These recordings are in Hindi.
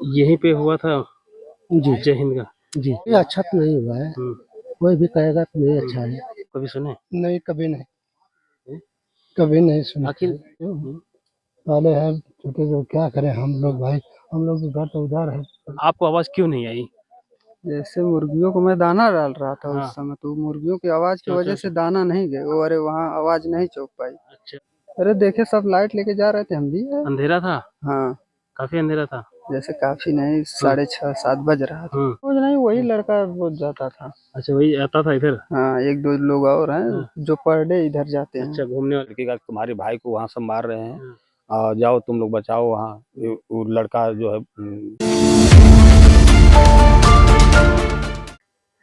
यहीं पे हुआ था जी जय हिंद का। जी। ये अच्छा तो नहीं हुआ है, कोई भी कहेगा तो नहीं अच्छा है। कभी सुने? नहीं, कभी नहीं, हम्म, कभी नहीं सुना आखिर है। क्यों वाले हैं छोटे, जो क्या करें हम लोग भाई, हम लोग का घर तो उधार है। आपको आवाज क्यों नहीं आई? जैसे मुर्गियों को मैं दाना डाल रहा था उस हाँ। समय, तो मुर्गियों की आवाज की चो चो वजह चो से दाना नहीं गए वो, अरे वहाँ आवाज नहीं चौक पाई। अच्छा। अरे देखे सब लाइट लेके जा रहे थे, हम भी है। अंधेरा था? हाँ, काफी अंधेरा था। जैसे काफी नहीं, हम्म 6:30 7 बज रहा था। हम्म कुछ नहीं, वही लड़का वो जाता था। अच्छा, वही आता था इधर। हाँ, एक दो लोग और हाँ। हैं जो पर डे इधर जाते हैं। अच्छा, घूमने वाले। लड़की का तुम्हारे भाई को वहां सब मार रहे हैं। हाँ। जाओ तुम लोग बचाओ वहाँ। वो लड़का जो है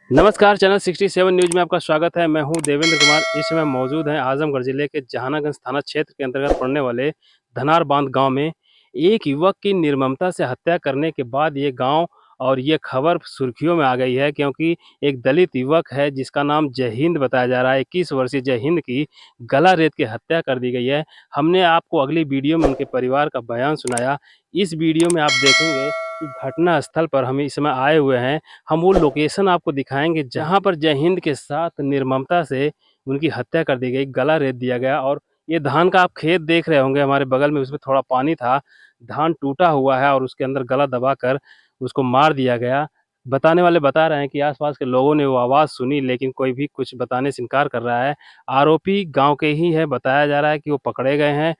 नमस्कार, चैनल 67 न्यूज में आपका स्वागत है। मैं हूं देवेंद्र कुमार। इस समय मौजूद हैं आजमगढ़ जिले के जहानागंज थाना क्षेत्र के अंतर्गत पड़ने वाले धनार बांध गांव में। एक युवक की निर्ममता से हत्या करने के बाद ये गांव और ये खबर सुर्खियों में आ गई है, क्योंकि एक दलित युवक है जिसका नाम जय हिंद बताया जा रहा है। 21 वर्षीय जय हिंद की गला रेत के हत्या कर दी गई है। हमने आपको अगली वीडियो में उनके परिवार का बयान सुनाया। इस वीडियो में आप देखेंगे कि घटना स्थल पर हम इस समय आए हुए हैं। हम वो लोकेशन आपको दिखाएंगे जहां पर जय हिंद के साथ निर्ममता से उनकी हत्या कर दी गई, गला रेत दिया गया। और ये धान का आप खेत देख रहे होंगे हमारे बगल में, उसमें थोड़ा पानी था, धान टूटा हुआ है और उसके अंदर गला दबाकर उसको मार दिया गया। बताने वाले बता रहे हैं कि आसपास के लोगों ने वो आवाज़ सुनी, लेकिन कोई भी कुछ बताने से इनकार कर रहा है। आरोपी गांव के ही है, बताया जा रहा है कि वो पकड़े गए हैं।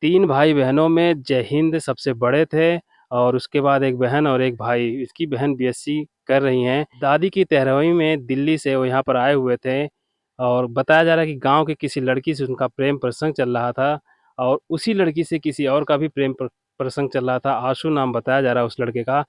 3 भाई-बहनों में जय हिंद सबसे बड़े थे और उसके बाद एक बहन और एक भाई। इसकी बहन बीएससी कर रही हैं। दादी की 13वीं में दिल्ली से वो यहाँ पर आए हुए थे और बताया जा रहा है कि गाँव की किसी लड़की से उनका प्रेम प्रसंग चल रहा था और उसी लड़की से किसी और का भी प्रेम प्रसंग चल रहा था। आशु नाम बताया जा रहा है उस लड़के का।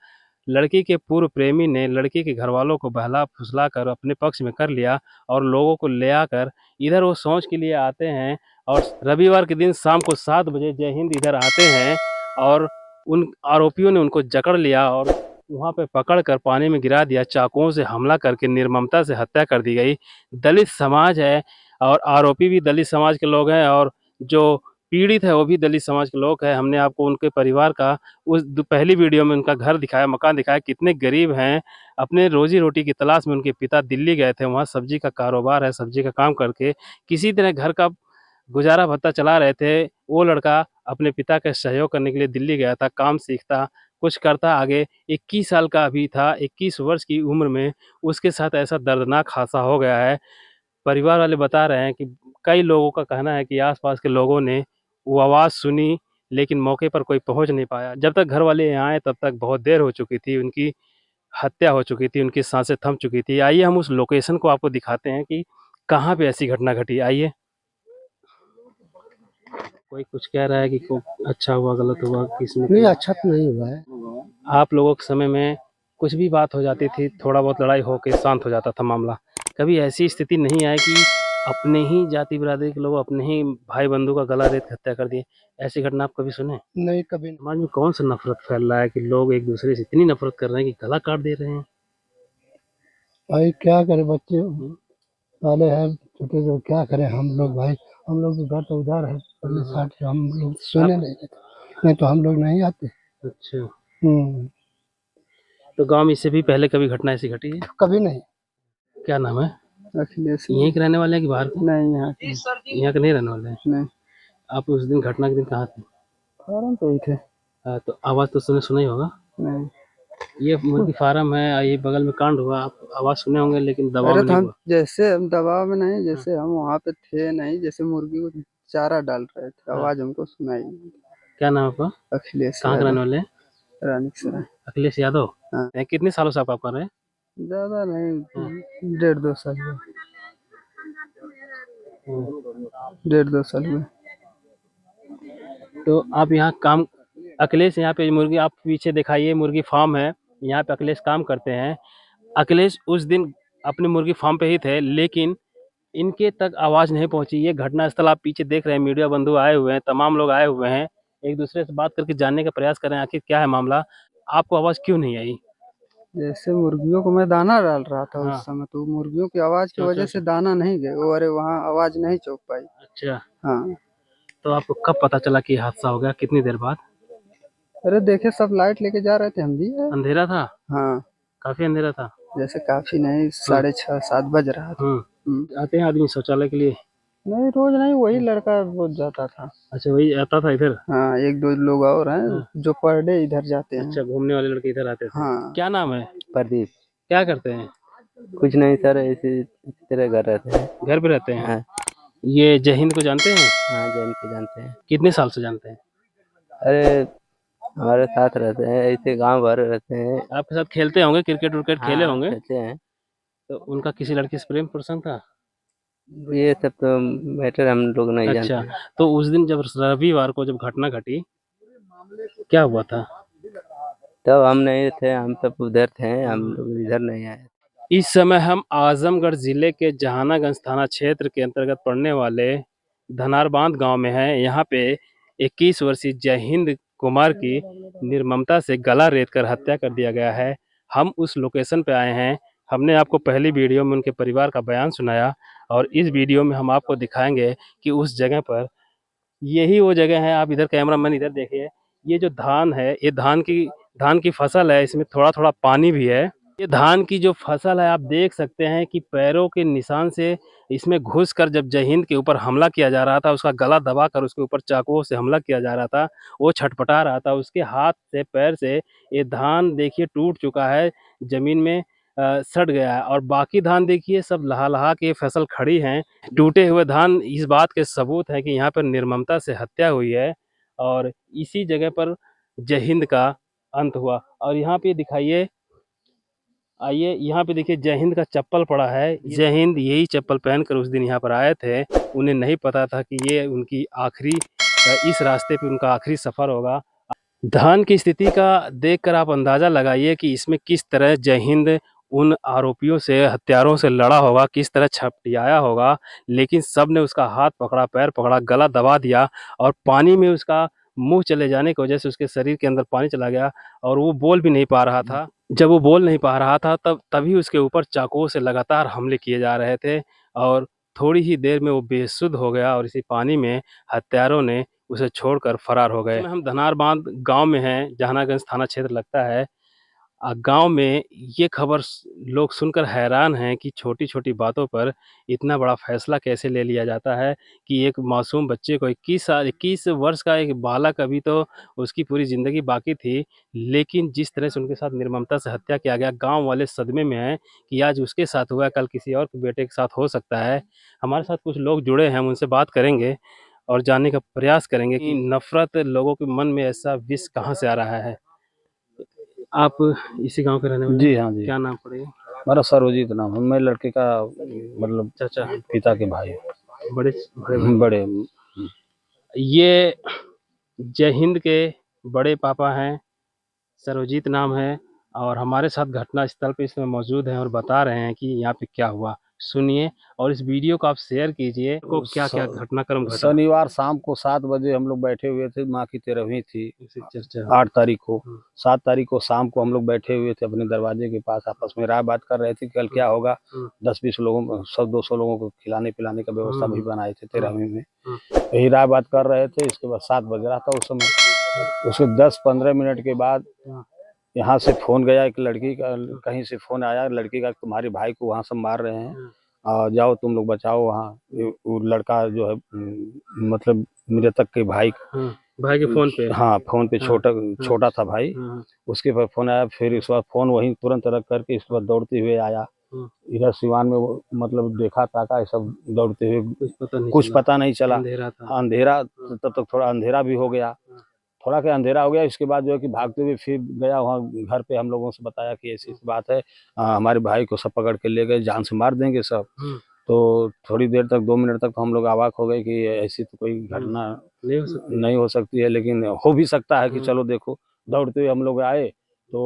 लड़की के पूर्व प्रेमी ने लड़की के घरवालों को बहला-फुसला कर अपने पक्ष में कर लिया और लोगों को ले आकर इधर वो शौच के लिए आते हैं और रविवार के दिन शाम को 7 बजे जय हिंद इधर आते हैं और उन आरोपियों ने उनको जकड़ लिया और वहाँ पे पकड़ कर पानी में गिरा दिया। चाकुओं से हमला करके निर्ममता से हत्या कर दी गई। दलित समाज है और आरोपी भी दलित समाज के लोग हैं और जो पीड़ित है वो भी दलित समाज के लोग हैं। हमने आपको उनके परिवार का पहली वीडियो में उनका घर दिखाया, मकान दिखाया, कितने गरीब हैं। अपने रोजी रोटी की तलाश में उनके पिता दिल्ली गए थे, वहाँ सब्जी का कारोबार है, सब्जी का काम करके किसी तरह घर का गुजारा भत्ता चला रहे थे। वो लड़का अपने पिता का सहयोग करने के लिए दिल्ली गया था, काम सीखता, कुछ करता आगे। 21 साल का अभी था, 21 वर्ष की उम्र में उसके साथ ऐसा दर्दनाक हादसा हो गया है। परिवार वाले बता रहे हैं कि कई लोगों का कहना है कि आस-पास के लोगों ने वो आवाज़ सुनी, लेकिन मौके पर कोई पहुँच नहीं पाया। जब तक घर वाले यहाँ आए तब तक बहुत देर हो चुकी थी, उनकी हत्या हो चुकी थी, उनकी साँसें थम चुकी थी। आइए हम उस लोकेशन को आपको दिखाते हैं कि कहाँ पे ऐसी घटना घटी, आइए। कोई कुछ कह रहा है कि अच्छा हुआ, गलत हुआ, किसने नहीं, किया? अच्छा तो नहीं हुआ है। आप लोगों के समय में कुछ भी बात हो जाती थी, थोड़ा बहुत लड़ाई हो के शांत हो जाता था मामला। कभी ऐसी स्थिति नहीं आई कि अपने ही जाति बिरादरी के लोग अपने ही भाई बंधु का गला रेत के हत्या कर दिए? ऐसी घटना आप कभी सुने? नहीं, कभी नहीं। समाज में कौन सा नफरत फैल रहा है कि लोग एक दूसरे से इतनी नफरत कर रहे हैं कि गला काट दे रहे हैं? भाई क्या करें, बच्चे हम्म, वाले हैं छोटे, जो क्या करें हम लोग भाई, हम लोग का घर तो उधार है। पहले साथ से हम लोग आप सोने नहीं देते, नहीं तो हम लोग नहीं आते। अच्छा, हम्म। तो गांव में इससे भी पहले कभी घटना ऐसी घटी है? कभी नहीं। क्या नाम है? अखिलेश यहीं के रहने वाले हैं कि बाहर के? नहीं, यहाँ के यहाँ के नहीं रहने वाले हैं। नहीं। आप उस दिन, घटना के दिन कहाँ थे? फॉरम पे ही थे। तो आवाज़ तो सुना ही होगा। नहीं। ये मुर्गी फार्म है, ये बगल में कांड हुआ, आप आवाज़ सुने होंगे लेकिन दबाव अरे में तो नहीं हम हुआ। जैसे, हम दबाव में नहीं, हाँ, जैसे हम वहाँ पे थे नहीं, जैसे मुर्गी को चारा डाल रहे थे, हाँ। आवाज हमको सुनाई। क्या नाम है आपका? अखिलेश कहाँ के यादव, रहने वाले हैं? रानी सराय। अखिलेश यादव। हाँ, कितने सालों से आप काम कर रहे हैं? ज्यादा हाँ। नहीं, 1.5 2 साल हुए। हम्म। 1.5 2 साल हुए। तो आप यहाँ काम, अखिलेश यहाँ पे मुर्गी, आप पीछे दिखाइए, मुर्गी फार्म है, यहाँ पे अखिलेश काम करते हैं। अखिलेश उस दिन अपने मुर्गी फार्म पे ही थे, लेकिन इनके तक आवाज़ नहीं पहुंची। ये घटनास्थल आप पीछे देख रहे हैं, मीडिया बंधु आए हुए हैं, तमाम लोग आए हुए हैं, एक दूसरे से बात करके जानने का प्रयास कर रहे हैं आखिर क्या है मामला। आपको आवाज़ क्यों नहीं आई? जैसे मुर्गियों को मैं दाना डाल रहा था हाँ। उस समय, तो मुर्गियों की आवाज की चो चो वजह चो से दाना नहीं गए वो, अरे वहाँ आवाज नहीं चौक पाई। अच्छा, हाँ, तो आपको कब पता चला कि ये हादसा हो गया, कितनी देर बाद? अरे देखे सब लाइट लेके जा रहे थे, हम भी है। अंधेरा था, हाँ, काफी अंधेरा था। जैसे काफी नहीं, 6:30 7 बज रहा था। आते हैं आदमी शौचालय के लिए? नहीं रोज नहीं, वही लड़का रोज जाता था। अच्छा, वही आता था इधर? हाँ, एक दो लोग और हैं हाँ। जो पर डे इधर जाते हैं। अच्छा, घूमने वाले लड़के इधर आते थे। हाँ। क्या नाम है? प्रदीप। क्या करते हैं? कुछ नहीं सर, ऐसे इसी तरह घर रहते हैं। घर पे रहते हैं? हाँ। ये जय हिंद को जानते हैं? हाँ, जैन के जानते हैं। कितने साल से जानते हैं? अरे हमारे साथ रहते हैं, ऐसे गांव भर रहते हैं। आपके साथ खेलते होंगे, क्रिकेट विकेट खेले हाँ, होंगे? खेलते हैं। तो उनका किसी लड़की से प्रेम प्रसंग था? ये सब तो मैटर हम लोग नहीं अच्छा, जानते। तो उस दिन जब रविवार को जब घटना घटी, क्या हुआ था? तब हम नहीं थे, हम सब उधर थे, हम लोग इधर नहीं आए। इस समय हम आजमगढ़ जिले के जहानागंज थाना क्षेत्र के अंतर्गत पड़ने वाले धनारबांध गांव में हैं। यहाँ पे 21 वर्षीय जय हिंद कुमार की निर्ममता से गला रेत कर हत्या कर दिया गया है। हम उस लोकेशन पे आए हैं। हमने आपको पहली वीडियो में उनके परिवार का बयान सुनाया और इस वीडियो में हम आपको दिखाएंगे कि उस जगह पर यही वो जगह है। आप इधर कैमरामैन इधर देखिए, ये जो धान है, ये धान की फसल है। इसमें थोड़ा थोड़ा पानी भी है। ये धान की जो फसल है, आप देख सकते हैं कि पैरों के निशान से इसमें घुस कर जब जय हिंद के ऊपर हमला किया जा रहा था, उसका गला दबा कर उसके ऊपर चाकुओं से हमला किया जा रहा था। वो छटपटा रहा था, उसके हाथ से पैर से ये धान देखिए टूट चुका है, जमीन में सड़ गया है। और बाकी धान देखिए सब लहा के फसल खड़ी हैं। टूटे हुए धान इस बात के सबूत है कि यहाँ पर निर्ममता से हत्या हुई है और इसी जगह पर जय हिंद का अंत हुआ। और यहाँ पे दिखाइए, आइए यहाँ पे देखिए जय हिंद का चप्पल पड़ा है। जय हिंद यही चप्पल पहनकर उस दिन यहाँ पर आए थे। उन्हें नहीं पता था कि ये उनकी आखिरी इस रास्ते पे उनका आखिरी सफर होगा। धान की स्थिति का देखकर आप अंदाजा लगाइए कि इसमें किस तरह जय हिंद उन आरोपियों से, हत्यारों से लड़ा होगा, किस तरह छपटियाया होगा। लेकिन सब ने उसका हाथ पकड़ा, पैर पकड़ा, गला दबा दिया और पानी में उसका मुंह चले जाने की वजह से उसके शरीर के अंदर पानी चला गया और वो बोल भी नहीं पा रहा था। जब वो बोल नहीं पा रहा था तभी उसके ऊपर चाकुओं से लगातार हमले किए जा रहे थे और थोड़ी ही देर में वो बेसुध हो गया और इसी पानी में हत्यारों ने उसे छोड़कर फरार हो गए। हम धनार बांध गांव में हैं, जहानागंज थाना क्षेत्र लगता है। गांव में ये खबर लोग सुनकर हैरान हैं कि छोटी-छोटी बातों पर इतना बड़ा फैसला कैसे ले लिया जाता है कि एक मासूम बच्चे को 21 वर्ष का एक बालक, अभी तो उसकी पूरी ज़िंदगी बाकी थी, लेकिन जिस तरह से उनके साथ निर्ममता से हत्या किया गया, गाँव वाले सदमे में हैं कि आज उसके साथ हुआ, कल किसी और के बेटे के साथ हो सकता है। हमारे साथ कुछ लोग जुड़े हैं, हम उनसे बात करेंगे और जानने का प्रयास करेंगे कि नफ़रत लोगों के मन में ऐसा विष कहाँ से आ रहा है। आप इसी गांव के रहने वाले जी हैं? हाँ जी। क्या नाम पड़ेगा? मेरा सर्वजीत नाम है। मैं लड़के का मतलब चाचा? पिता के भाई बड़े बड़े भाई? बड़े। ये जय हिंद के बड़े पापा हैं, सर्वजीत नाम है और हमारे साथ घटना स्थल पे इस समय मौजूद हैं और बता रहे हैं कि यहाँ पे क्या हुआ। सुनिए और इस वीडियो को आप शेयर कीजिए को क्या-क्या घटनाक्रम घटा। शनिवार शाम को 7 बजे हम लोग बैठे हुए थे, माँ की 13वीं थी। इसी चर्चा 8 तारीख को, 7 तारीख को शाम को हम लोग बैठे हुए थे अपने दरवाजे के पास, आपस में राय बात कर रहे थे कि कल क्या होगा। 10-20 लोगों को, 100-200 लोगों को खिलाने पिलाने का व्यवस्था भी बनाए थे 13वीं में। यही राय बात कर रहे थे। इसके बाद 7 बज रहा था उस समय। उसके 10-15 मिनट के बाद यहाँ से फोन गया, एक लड़की का कहीं से फोन आया, लड़की का, तुम्हारे भाई को वहाँ सब मार रहे हैं और जाओ तुम लोग बचाओ वहाँ। वो लड़का जो है मतलब मृतक के भाई भाई के फोन पे? हाँ, फोन पे छोटा था भाई, उसके पर फोन आया। फिर उसके बाद फोन वहीं तुरंत रख करके इसके बाद दौड़ते हुए आया इधर सिवान में। वो मतलब देखा ताका सब दौड़ते हुए, कुछ पता नहीं चला। अंधेरा तब तक थोड़ा अंधेरा भी हो गया, थोड़ा क्या अंधेरा हो गया। इसके बाद जो है कि भागते हुए फिर गया वहाँ घर पे, हम लोगों से बताया कि ऐसी बात है, हमारे भाई को सब पकड़ के ले गए, जान से मार देंगे सब। तो थोड़ी देर तक, 2 मिनट तक तो हम लोग अवाक हो गए कि ऐसी तो कोई घटना नहीं हो सकती है, लेकिन हो भी सकता है कि चलो देखो। दौड़ते हुए हम लोग आए तो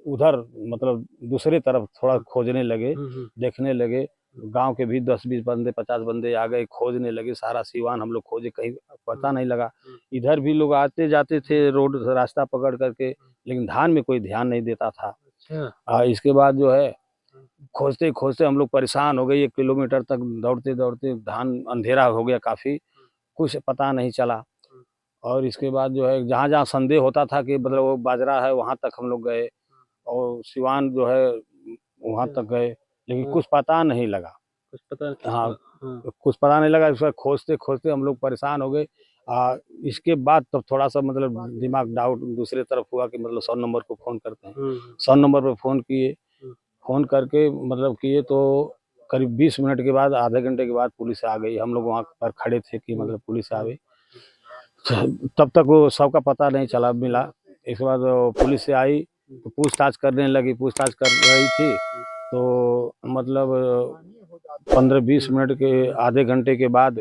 उधर मतलब दूसरे तरफ थोड़ा खोजने लगे, देखने लगे। गांव के भी 10-20 बंदे, 50 बंदे आ गए, खोजने लगे। सारा सीवान हम लोग खोजे, कहीं पता नहीं लगा। इधर भी लोग आते जाते थे रोड रास्ता पकड़ करके, लेकिन धान में कोई ध्यान नहीं देता था। इसके बाद जो है खोजते खोजते हम लोग परेशान हो गए। 1 किलोमीटर तक दौड़ते दौड़ते, धान अंधेरा हो गया काफी, कुछ पता नहीं चला। और इसके बाद जो है जहाँ जहाँ संदेह होता था कि मतलब वो बाजरा है वहाँ तक हम लोग गए, और सिवान जो है वहाँ तक गए, लेकिन कुछ पता नहीं लगा। कुछ पता नहीं हाँ, चला। हाँ, कुछ पता नहीं लगा। उसका खोजते खोजते हम लोग परेशान हो गए। इसके बाद तब थोड़ा सा मतलब दिमाग डाउट दूसरे तरफ हुआ कि मतलब 100 नंबर को फ़ोन करते हैं। 100 नंबर पे फ़ोन किए, फ़ोन करके मतलब किए तो करीब 20 मिनट के बाद, आधे घंटे के बाद पुलिस आ गई। हम लोग वहाँ पर खड़े थे कि मतलब पुलिस आ गई। तब तक वो सबका पता नहीं चला मिला। इसके बाद वो पुलिस से आई तो पूछताछ करने लगी, पूछताछ कर रही थी तो मतलब 15-20 मिनट के, आधे घंटे के बाद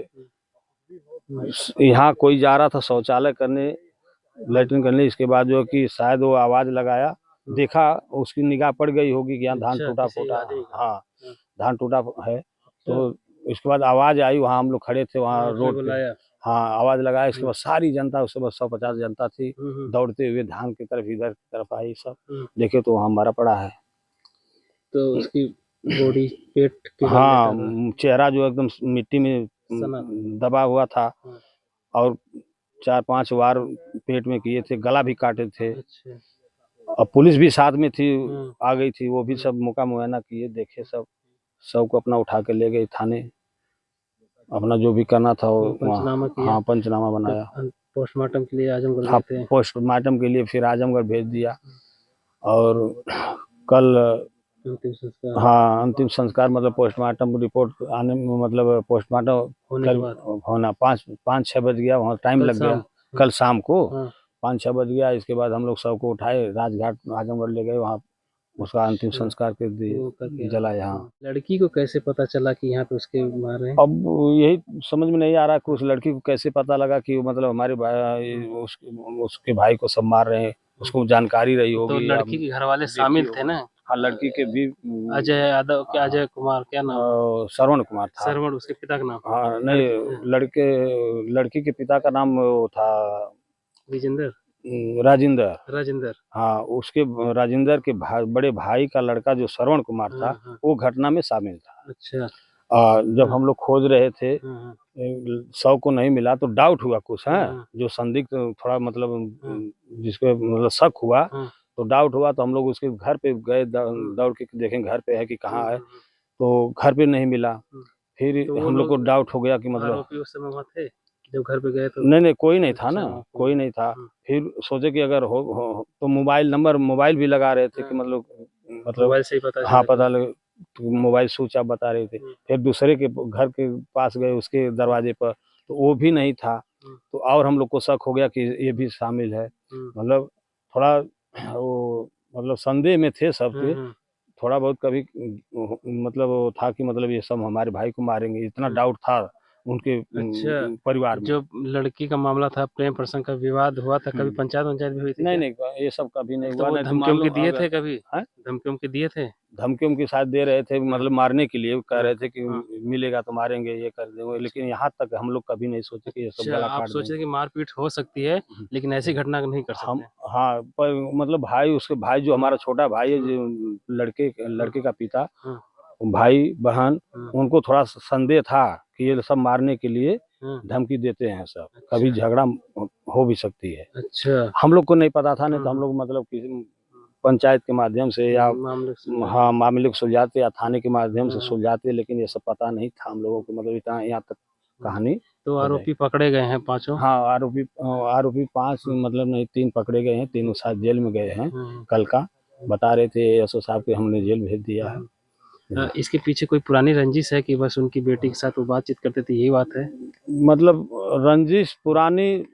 यहाँ कोई जा रहा था शौचालय करने, लैट्रिन करने। इसके बाद जो है कि शायद वो आवाज़ लगाया, देखा, उसकी निगाह पड़ गई होगी कि यहाँ धान अच्छा, टूटा किसी फूटा, आदमी का। हाँ धान टूटा है। तो इसके बाद आवाज़ आई, वहाँ हम लोग खड़े थे वहाँ आपने रोड पे। बुलाया। हाँ, आवाज़ लगाया। इसके बाद सारी जनता, उसके बाद 150 जनता थी हम्म, दौड़ते हुए धान की तरफ, इधर की तरफ आई। सब हम्म। देखे तो वहाँ मरा पड़ा है। तो उसकी बॉडी, पेट के बल हाँ, लेटा था। चेहरा जो एकदम मिट्टी में सना। दबा हुआ था, हाँ। और 4-5 वार पेट में किए थे, गला भी काटे थे। अच्छा। और पुलिस भी साथ में थी, हाँ। आ गई थी। वो भी सब मौका मुआयना किए, देखे सब, सबको अपना उठा के ले गए थाने। अपना जो भी करना था वो पंचनामा किया। हाँ, पंचनामा बनाया। पोस्टमार्टम के लिए आजमगढ़ हाँ, गए थे। पोस्टमार्टम के लिए फिर आजमगढ़ भेज दिया। और कल अंतिम संस्कार हाँ, अंतिम संस्कार मतलब पोस्टमार्टम रिपोर्ट आने में, मतलब पोस्टमार्टम होने के बाद होना 5-6 बज गया, वहाँ टाइम कल लग गया। शाम। कल शाम को हाँ। 5-6 बज गया। इसके बाद हम लोग सबको उठाए, राजघाट आजमगढ़ ले गए, वहाँ उसका अंतिम अच्छा, संस्कार कर वो दिए, करके जलाया। हाँ, लड़की को कैसे पता चला कि यहाँ पे उसके मार रहे हैं? अब यही समझ में नहीं आ रहा कि उस लड़की को कैसे पता लगा कि वो मतलब हमारे भाई, उसके भाई को सब मार रहे हैं। उसको जानकारी रही तो होगी या लड़की के घर वाले देखी शामिल थे होगी। ना? हाँ, लड़की के भी अजय यादव, क्या अजय कुमार, क्या नाम? श्रवण कुमार था। सरवण उसके पिता का नाम? हाँ, नहीं, लड़की के पिता का नाम वो था विजेंद्र, राजिंदर। राजेंद्र। हाँ, उसके राजिंदर के बड़े भाई का लड़का जो श्रवण कुमार था, हाँ, हाँ। वो घटना में शामिल था। अच्छा। जब हम लोग खोज रहे थे, हाँ, हाँ। 100 को नहीं मिला तो डाउट हुआ कुछ है, हाँ। जो संदिग्ध थोड़ा मतलब हाँ। जिसको मतलब शक हुआ, हाँ। तो डाउट हुआ तो हम लोग उसके घर पे गए, दौड़ के देखें घर पे है कि कहाँ है, तो घर पे नहीं मिला। फिर तो वो हम लोग को लोग डाउट हो गया कि मतलब आरोपी उस समय वहाँ थे जब घर पे गए तो? नहीं, कोई नहीं था ना, अच्छा, वहाँ कोई नहीं था। हम्म। फिर सोचे कि अगर हो तो मोबाइल भी लगा रहे थे कि हाँ। मतलब मोबाइल से ही पता हाँ, चला पता कि- लगे तो मोबाइल स्विच ऑफ बता रहे थे। हम्म। फिर दूसरे के घर के पास गए, उसके दरवाजे पर, तो वो भी नहीं था। हम्म। तो और हम लोग को शक हो गया कि ये भी शामिल है। मतलब थोड़ा वो मतलब संदेह में थे सबके। हम्म। थोड़ा बहुत कभी मतलब वो था कि मतलब ये सब हमारे भाई को मारेंगे, इतना डाउट था उनके अच्छा, परिवार में। जो लड़की का मामला था, प्रेम प्रसंग का विवाद हुआ था, कभी पंचायत भी हुई थी नहीं क्या? नहीं, ये सब कभी नहीं तो हुआ। वो नहीं तो मान धमकियों लो के दिए अगर थे कभी? हैं? धमकियों के दिए थे? धमकियों के साथ दे रहे थे, मतलब मारने के लिए कह रहे थे कि हाँ। मिलेगा तो मारेंगे, ये कर देंगे। लेकिन यहाँ तक हम लोग कभी नहीं सोचे कि ये सब अच्छा, गला आप काट सोच देंगे। रहे कि मारपीट हो सकती है, लेकिन ऐसी घटना नहीं कर हम सकते? हाँ, पर मतलब भाई, उसके भाई जो हमारा छोटा भाई है, जो लड़के का पिता, हाँ। भाई बहन, हाँ। उनको थोड़ा संदेह था कि ये सब मारने के लिए हाँ। धमकी देते हैं सब, अच्छा। कभी झगड़ा हो भी सकती है। अच्छा। हम लोग को नहीं पता था, नहीं तो हम लोग मतलब किसी पंचायत के माध्यम से या मामले से- हाँ, मामले को सुलझाते या थाने के माध्यम से हाँ। सुलझाते, लेकिन ये सब पता नहीं था हम लोगों को। मतलब इतना यहाँ तक कहानी तो हो गई। आरोपी पकड़े गए हैं पांचों? हाँ, आरोपी 5 मतलब नहीं, 3 पकड़े गए हैं, तीनों साथ जेल में गए हैं। हाँ। कल का बता रहे थे एसओ साहब के, हमने जेल भेज दिया है। इसके पीछे कोई पुरानी रंजिश है कि बस उनकी बेटी के साथ वो बातचीत करते थे, यही बात है? मतलब रंजिश पुरानी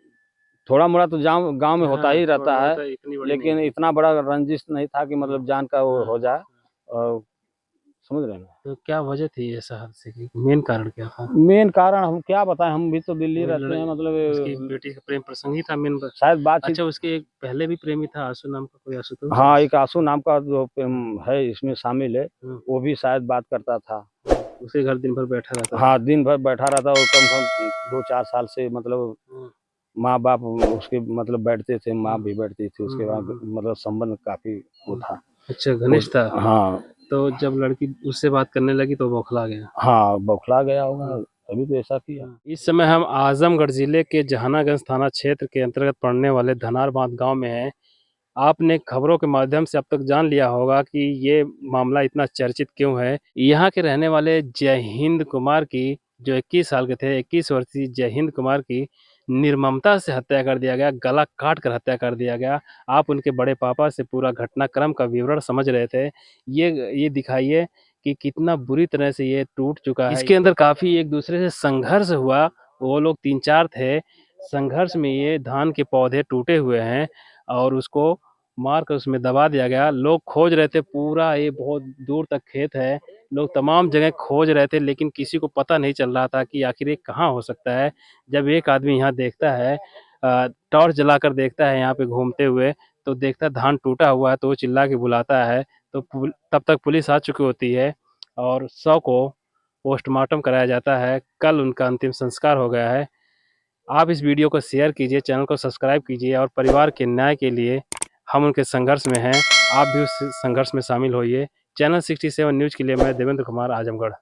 थोड़ा मोड़ा तो गांव में होता ही रहता थोड़ा है, बहुत है, इतनी बड़ी लेकिन नहीं। इतना बड़ा रंजिश नहीं था कि मतलब जान का वो हो जाए। और समझ रहे हैं ना, तो क्या वजह थी ऐसा हादसे की? मेन कारण क्या था? मेन कारण हम क्या बताएं, हम भी तो दिल्ली वो रहते हैं। उसकी मतलब बेटी का प्रेम प्रसंग ही था मेन? शायद बातचीत। अच्छा, उसके एक पहले भी प्रेमी था, आशु नाम का कोई, आशुतोष? हाँ, एक आंसू नाम का जो है इसमें शामिल है, हाँ। वो भी शायद बात करता था। उसके घर दिन भर बैठा रहता था? हाँ, दिन भर बैठा रहता, और कम से कम 2-4 साल से मतलब हाँ। माँ बाप उसके मतलब बैठते थे, माँ भी बैठती थी। उसके बाद हम्म। मतलब संबंध काफी वो था। अच्छा, घनिष्ठ था? हाँ तो जब लड़की उससे बात करने लगी तो बौखला गया? हाँ, बौखला गया होगा। तभी तो ऐसा किया। इस समय हम आजमगढ़ जिले के जहानागंज थाना क्षेत्र के अंतर्गत पड़ने वाले धनार बांध गांव में हैं। आपने खबरों के माध्यम से अब तक जान लिया होगा कि ये मामला इतना चर्चित क्यों है। यहाँ के रहने वाले जय हिंद कुमार की, जो 21 साल के थे, 21 वर्षीय जय हिंद कुमार की निर्ममता से हत्या कर दिया गया, गला काट कर हत्या कर दिया गया। आप उनके बड़े पापा से पूरा घटनाक्रम का विवरण समझ रहे थे। ये दिखाइए कि कितना बुरी तरह से ये टूट चुका है। इसके अंदर काफ़ी एक दूसरे से संघर्ष हुआ। वो लोग 3-4 थे। संघर्ष में ये धान के पौधे टूटे हुए हैं और उसको मार कर उसमें दबा दिया गया। लोग खोज रहे थे, पूरा ये बहुत दूर तक खेत है। लोग तमाम जगह खोज रहे थे, लेकिन किसी को पता नहीं चल रहा था कि आखिर ये कहाँ हो सकता है। जब एक आदमी यहाँ देखता है, टॉर्च जलाकर देखता है यहाँ पे घूमते हुए, तो देखता है धान टूटा हुआ है, तो वो चिल्ला के बुलाता है। तो तब तक पुलिस आ चुकी होती है और शव को पोस्टमार्टम कराया जाता है। कल उनका अंतिम संस्कार हो गया है। आप इस वीडियो को शेयर कीजिए, चैनल को सब्सक्राइब कीजिए और परिवार के न्याय के लिए हम उनके संघर्ष में हैं। आप भी उस संघर्ष में शामिल होइए। चैनल 67 न्यूज़ के लिए मैं देवेंद्र कुमार, आजमगढ़।